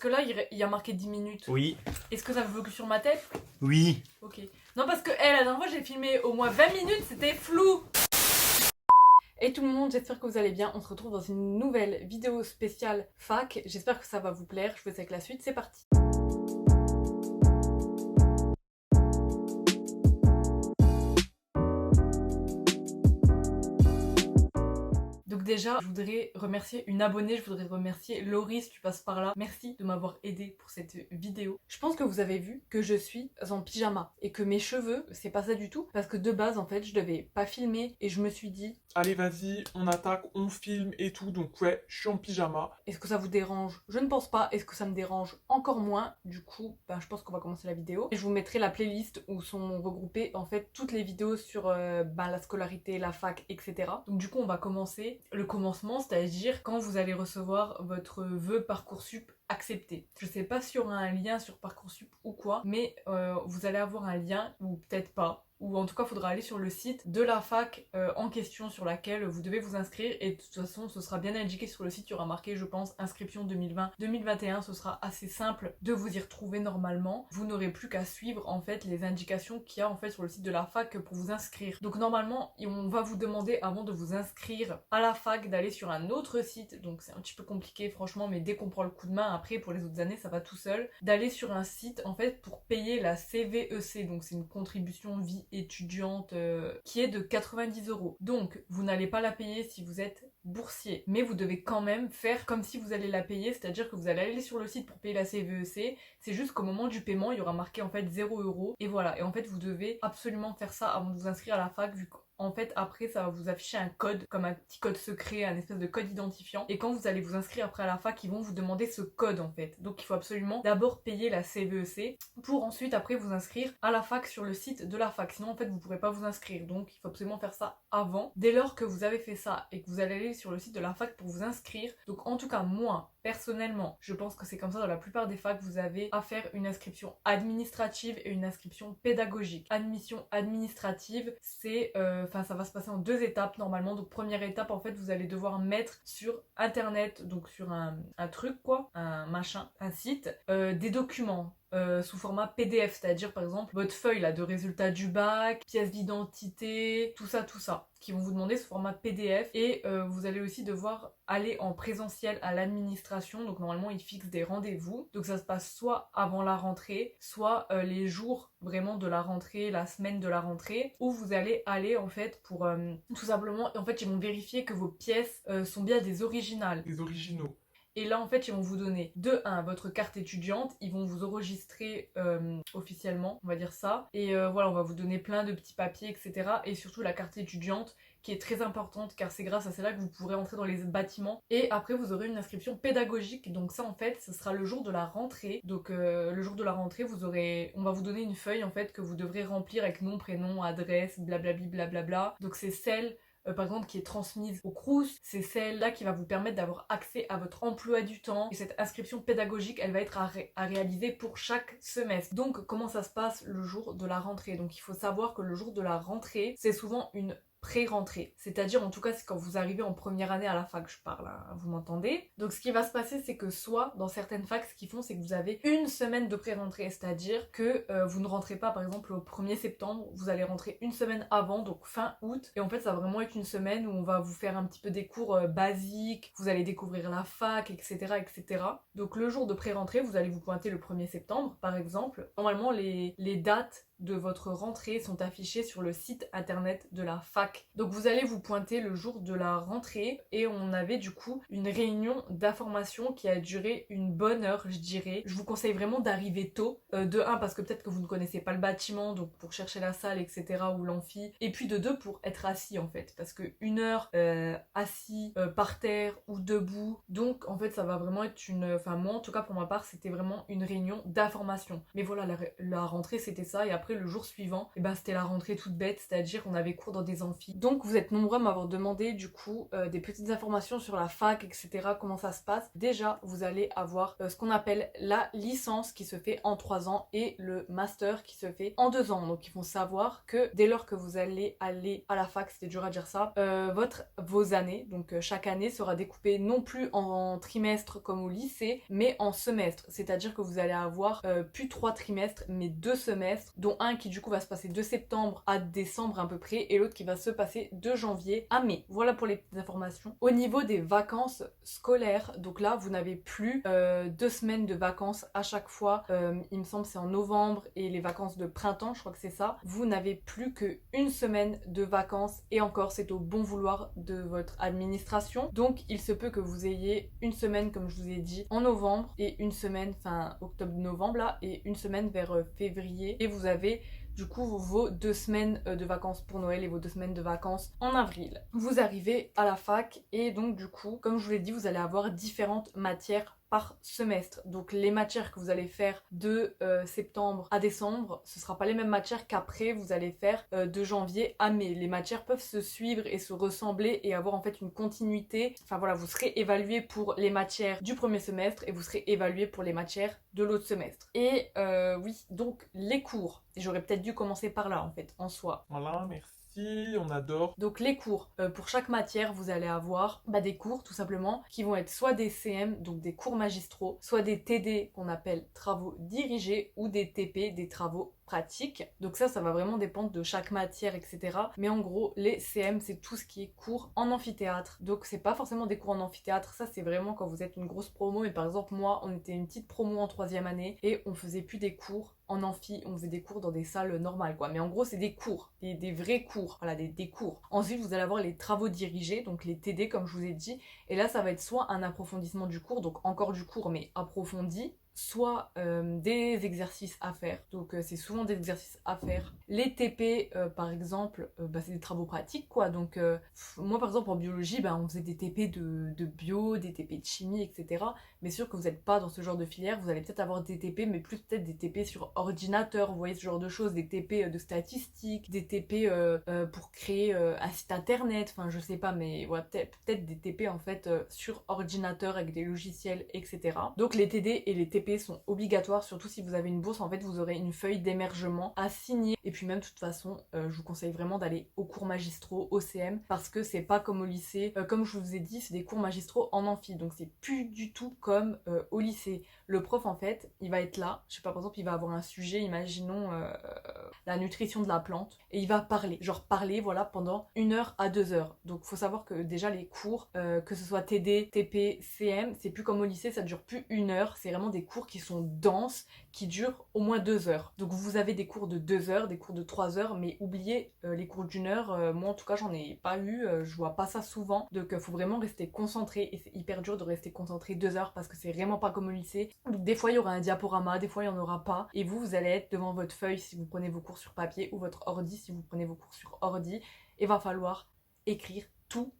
que là, il y a marqué 10 minutes. Oui. Est-ce que ça veut que sur ma tête? Oui. Ok. Non, parce que la dernière fois, j'ai filmé au moins 20 minutes, c'était flou. Et tout le monde, j'espère que vous allez bien. On se retrouve dans une nouvelle vidéo spéciale fac. J'espère que ça va vous plaire. Je vous laisse avec la suite, c'est parti. Donc déjà, je voudrais remercier une abonnée, je voudrais remercier Laurie si tu passes par là. Merci de m'avoir aidé pour cette vidéo. Je pense que vous avez vu que je suis en pyjama et que mes cheveux, c'est pas ça du tout. Parce que de base, en fait, je devais pas filmer et je me suis dit... Allez, vas-y, on attaque, on filme et tout. Donc ouais, je suis en pyjama. Est-ce que ça vous dérange? Je ne pense pas. Est-ce que ça me dérange? Encore moins. Du coup, je pense qu'on va commencer la vidéo. Et je vous mettrai la playlist où sont regroupées en fait toutes les vidéos sur la scolarité, la fac, etc. Donc du coup, on va commencer le commencement, c'est-à-dire quand vous allez recevoir votre vœu Parcoursup accepté. Je sais pas s'il y aura un lien sur Parcoursup ou quoi, mais vous allez avoir un lien, ou peut-être pas. Ou en tout cas, il faudra aller sur le site de la fac en question sur laquelle vous devez vous inscrire. Et de toute façon, ce sera bien indiqué sur le site. Il y aura marqué, je pense, inscription 2020-2021. Ce sera assez simple de vous y retrouver normalement. Vous n'aurez plus qu'à suivre en fait les indications qu'il y a en fait sur le site de la fac pour vous inscrire. Donc normalement, on va vous demander avant de vous inscrire à la fac d'aller sur un autre site. Donc c'est un petit peu compliqué franchement, mais dès qu'on prend le coup de main, après pour les autres années, ça va tout seul. D'aller sur un site en fait pour payer la CVEC. Donc c'est une contribution vie étudiante qui est de 90 €. Donc vous n'allez pas la payer si vous êtes boursier, mais vous devez quand même faire comme si vous allez la payer, c'est-à-dire que vous allez aller sur le site pour payer la CVEC. C'est juste qu'au moment du paiement, il y aura marqué en fait 0 € et voilà. Et en fait, vous devez absolument faire ça avant de vous inscrire à la fac, vu qu'en fait après ça va vous afficher un code, comme un petit code secret, un espèce de code identifiant, et quand vous allez vous inscrire après à la fac, ils vont vous demander ce code en fait. Donc il faut absolument d'abord payer la CVEC pour ensuite après vous inscrire à la fac sur le site de la fac, sinon en fait vous pourrez pas vous inscrire. Donc il faut absolument faire ça avant. Dès lors que vous avez fait ça et que vous allez aller sur le site de la fac pour vous inscrire, donc en tout cas moi personnellement, je pense que c'est comme ça dans la plupart des facs, vous avez à faire une inscription administrative et une inscription pédagogique. Admission administrative, c'est ça va se passer en 2 étapes normalement. Donc première étape, en fait, vous allez devoir mettre sur internet, donc sur un truc quoi, un machin, un site, des documents. Sous format PDF, c'est-à-dire par exemple votre feuille là de résultats du bac, pièce d'identité, tout ça, qui vont vous demander ce format PDF. Et vous allez aussi devoir aller en présentiel à l'administration. Donc normalement ils fixent des rendez-vous, donc ça se passe soit avant la rentrée, soit les jours vraiment de la rentrée, la semaine de la rentrée, où vous allez aller en fait pour tout simplement, en fait ils vont vérifier que vos pièces sont bien des originales, Des originaux. et là, en fait, ils vont vous donner de 1 votre carte étudiante, ils vont vous enregistrer officiellement, on va dire ça. Et voilà, on va vous donner plein de petits papiers, etc. Et surtout la carte étudiante, qui est très importante, car c'est grâce à celle-là que vous pourrez entrer dans les bâtiments. Et après, vous aurez une inscription pédagogique. Donc ça, en fait, ce sera le jour de la rentrée. Donc le jour de la rentrée, on va vous donner une feuille, en fait, que vous devrez remplir avec nom, prénom, adresse, blablabli, blablabla. Donc c'est celle... par exemple qui est transmise au Crous, c'est celle-là qui va vous permettre d'avoir accès à votre emploi du temps. Et cette inscription pédagogique, elle va être à réaliser pour chaque semestre. Donc comment ça se passe le jour de la rentrée? Donc il faut savoir que le jour de la rentrée, c'est souvent une pré-rentrée. C'est-à-dire, en tout cas, c'est quand vous arrivez en première année à la fac, je parle, hein, vous m'entendez? Donc ce qui va se passer, c'est que soit, dans certaines facs, ce qu'ils font, c'est que vous avez une semaine de pré-rentrée, c'est-à-dire que vous ne rentrez pas, par exemple, au 1er septembre, vous allez rentrer une semaine avant, donc fin août, et en fait, ça va vraiment être une semaine où on va vous faire un petit peu des cours basiques, vous allez découvrir la fac, etc., etc. Donc le jour de pré-rentrée, vous allez vous pointer le 1er septembre, par exemple. Normalement, les dates de votre rentrée sont affichées sur le site internet de la fac. Donc vous allez vous pointer le jour de la rentrée, et on avait du coup une réunion d'information qui a duré une bonne heure, je dirais. Je vous conseille vraiment d'arriver tôt, de 1 parce que peut-être que vous ne connaissez pas le bâtiment, donc pour chercher la salle, etc., ou l'amphi, et puis de 2 pour être assis en fait, parce que 1 heure assis par terre ou debout, donc en fait ça va vraiment être moi en tout cas pour ma part c'était vraiment une réunion d'information. Mais voilà, la rentrée c'était ça, et après après le jour suivant, et ben c'était la rentrée toute bête, c'est-à-dire qu'on avait cours dans des amphis. Donc vous êtes nombreux à m'avoir demandé du coup des petites informations sur la fac, etc. Comment ça se passe. Déjà, vous allez avoir ce qu'on appelle la licence qui se fait en 3 ans et le master qui se fait en 2 ans. Donc il faut savoir que dès lors que vous allez aller à la fac, c'était dur à dire ça, vos années, donc chaque année sera découpée non plus en trimestres comme au lycée, mais en semestres. C'est-à-dire que vous allez avoir plus 3 trimestres, mais 2 semestres, dont un qui du coup va se passer de septembre à décembre à peu près, et l'autre qui va se passer de janvier à mai. Voilà pour les petites informations. Au niveau des vacances scolaires, donc là vous n'avez plus 2 semaines de vacances à chaque fois, il me semble c'est en novembre, et les vacances de printemps, je crois que c'est ça. Vous n'avez plus qu'une semaine de vacances, et encore c'est au bon vouloir de votre administration. Donc il se peut que vous ayez une semaine, comme je vous ai dit, en novembre, et une semaine, fin octobre-novembre là, et une semaine vers février, et vous avez du coup vos 2 semaines de vacances pour Noël et vos 2 semaines de vacances en avril. Vous arrivez à la fac, et donc du coup, comme je vous l'ai dit, vous allez avoir différentes matières par semestre. Donc les matières que vous allez faire de septembre à décembre, ce sera pas les mêmes matières qu'après vous allez faire de janvier à mai. Les matières peuvent se suivre et se ressembler et avoir en fait une continuité. Enfin voilà, vous serez évalué pour les matières du premier semestre et vous serez évalué pour les matières de l'autre semestre. Et oui, donc les cours. J'aurais peut-être dû commencer par là en fait, en soi. Voilà, merci. On adore. Donc les cours, pour chaque matière, vous allez avoir des cours tout simplement qui vont être soit des CM, donc des cours magistraux, soit des TD qu'on appelle travaux dirigés, ou des TP, des travaux pratiques. Donc ça va vraiment dépendre de chaque matière, etc. Mais en gros, les CM, c'est tout ce qui est cours en amphithéâtre. Donc c'est pas forcément des cours en amphithéâtre, ça c'est vraiment quand vous êtes une grosse promo. Mais par exemple, moi, on était une petite promo en 3e année et on faisait plus des cours en amphi, on faisait des cours dans des salles normales quoi. Mais en gros, c'est des cours, des vrais cours, voilà, des cours. Ensuite, vous allez avoir les travaux dirigés, donc les TD comme je vous ai dit. Et là, ça va être soit un approfondissement du cours, donc encore du cours mais approfondi, soit des exercices à faire, donc c'est souvent des exercices à faire. Les TP par exemple, c'est des travaux pratiques quoi, donc moi par exemple en biologie, on faisait des TP de bio, des TP de chimie, etc. Mais sûr que vous n'êtes pas dans ce genre de filière, vous allez peut-être avoir des TP, mais plus peut-être des TP sur ordinateur, vous voyez ce genre de choses, des TP de statistiques, des TP pour créer un site internet, enfin je sais pas, mais voilà, peut-être des TP en fait sur ordinateur avec des logiciels, etc. Donc les TD et les TP sont obligatoires, surtout si vous avez une bourse. En fait, vous aurez une feuille d'émergement à signer. Et puis même, de toute façon, je vous conseille vraiment d'aller aux cours magistraux, au CM, parce que c'est pas comme au lycée. Comme je vous ai dit, c'est des cours magistraux en amphi, donc c'est plus du tout comme au lycée. Le prof, en fait, il va être là. Je sais pas, par exemple, il va avoir un sujet, imaginons la nutrition de la plante, et il va parler. Genre parler, voilà, pendant 1 heure à 2 heures. Donc faut savoir que déjà les cours, que ce soit TD, TP, CM, c'est plus comme au lycée, ça dure plus 1 heure. C'est vraiment des cours qui sont denses, qui durent au moins 2 heures. Donc vous avez des cours de 2 heures, des cours de 3 heures, mais oubliez les cours d'1 heure. Moi en tout cas j'en ai pas eu, je vois pas ça souvent. Donc faut vraiment rester concentré, et c'est hyper dur de rester concentré 2 heures parce que c'est vraiment pas comme au lycée. Donc des fois il y aura un diaporama, des fois il y en aura pas, et vous allez être devant votre feuille si vous prenez vos cours sur papier, ou votre ordi si vous prenez vos cours sur ordi, et va falloir écrire tout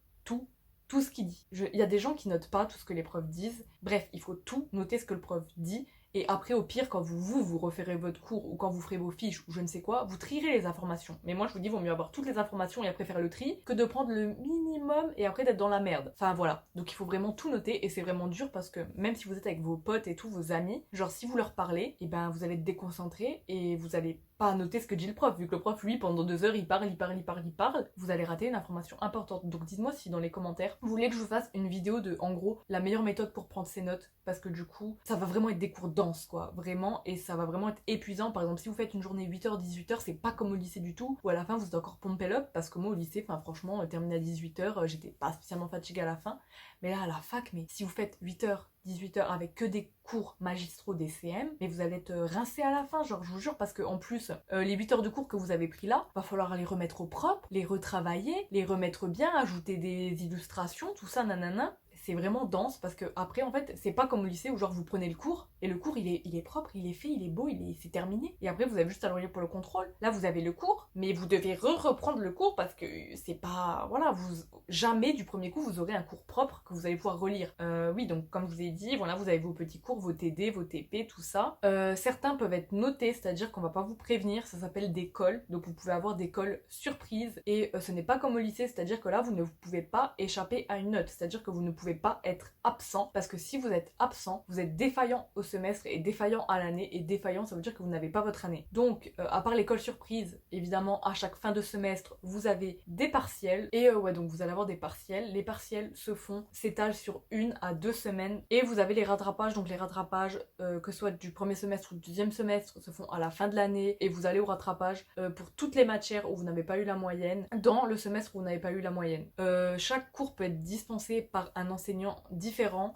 ce qu'il dit. Il y a des gens qui notent pas tout ce que les profs disent. Bref, il faut tout noter ce que le prof dit. Et après, au pire, quand vous referez votre cours, ou quand vous ferez vos fiches, ou je ne sais quoi, vous trierez les informations. Mais moi, je vous dis, il vaut mieux avoir toutes les informations et après faire le tri, que de prendre le minimum et après d'être dans la merde. Enfin, voilà. Donc, il faut vraiment tout noter, et c'est vraiment dur parce que même si vous êtes avec vos potes et tout, vos amis, genre, si vous leur parlez, et vous allez être déconcentré et vous allez pas noter ce que dit le prof, vu que le prof, lui, pendant 2 heures, il parle, vous allez rater une information importante. Donc dites-moi si dans les commentaires, vous voulez que je vous fasse une vidéo de, en gros, la meilleure méthode pour prendre ses notes, parce que du coup, ça va vraiment être des cours denses, quoi, vraiment, et ça va vraiment être épuisant. Par exemple, si vous faites une journée 8h, 18h, c'est pas comme au lycée du tout, où à la fin, vous êtes encore pompé up, parce que moi, au lycée, franchement, terminé à 18h, j'étais pas spécialement fatiguée à la fin, mais là, à la fac, mais si vous faites 8h, 18h avec que des cours magistraux, des CM, mais vous allez être rincé à la fin, genre je vous jure, parce que en plus les 8 heures de cours que vous avez pris là, va falloir les remettre au propre, les retravailler, les remettre bien, ajouter des illustrations, tout ça, nanana. c'est vraiment dense parce que après en fait c'est pas comme au lycée où genre vous prenez le cours et le cours il est propre, il est fait, il est beau, c'est terminé et après vous avez juste à le relire pour le contrôle. Là vous avez le cours mais vous devez reprendre le cours parce que c'est pas, voilà, vous jamais du premier coup vous aurez un cours propre que vous allez pouvoir relire. Oui, donc comme je vous ai dit, voilà, vous avez vos petits cours, vos TD, vos TP, tout ça. Certains peuvent être notés, c'est-à-dire qu'on va pas vous prévenir, ça s'appelle des calls, donc vous pouvez avoir des calls surprises et ce n'est pas comme au lycée, c'est-à-dire que là vous ne pouvez pas échapper à une note, c'est-à-dire que vous ne pouvez pas être absent parce que si vous êtes absent, vous êtes défaillant au semestre et défaillant à l'année et défaillant ça veut dire que vous n'avez pas votre année. Donc à part les calls surprises, évidemment à chaque fin de semestre vous avez des partiels et ouais, donc vous allez avoir des partiels. Les partiels s'étalent sur 1 à 2 semaines et vous avez les rattrapages, donc les rattrapages que ce soit du premier semestre ou du deuxième semestre se font à la fin de l'année et vous allez au rattrapage pour toutes les matières où vous n'avez pas eu la moyenne dans le semestre où vous n'avez pas eu la moyenne. Chaque cours peut être dispensé par un enseignant différent.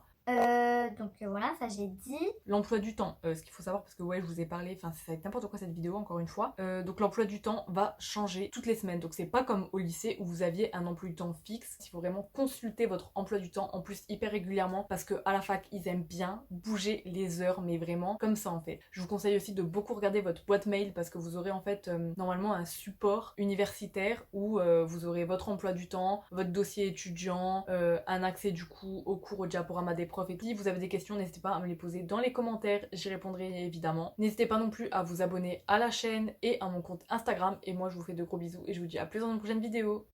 Voilà, ça j'ai dit. L'emploi du temps, ce qu'il faut savoir parce que ouais je vous ai parlé, enfin ça va être n'importe quoi cette vidéo encore une fois. Donc l'emploi du temps va changer toutes les semaines, donc c'est pas comme au lycée où vous aviez un emploi du temps fixe. Il faut vraiment consulter votre emploi du temps en plus hyper régulièrement parce que à la fac ils aiment bien bouger les heures mais vraiment comme ça en fait. Je vous conseille aussi de beaucoup regarder votre boîte mail parce que vous aurez en fait normalement un support universitaire où vous aurez votre emploi du temps, votre dossier étudiant, un accès du coup au cours, au diaporama des profs et puis vous avez des questions, n'hésitez pas à me les poser dans les commentaires, j'y répondrai évidemment. N'hésitez pas non plus à vous abonner à la chaîne et à mon compte Instagram et moi je vous fais de gros bisous et je vous dis à plus dans une prochaine vidéo.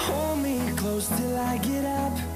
Hold me close till I get up.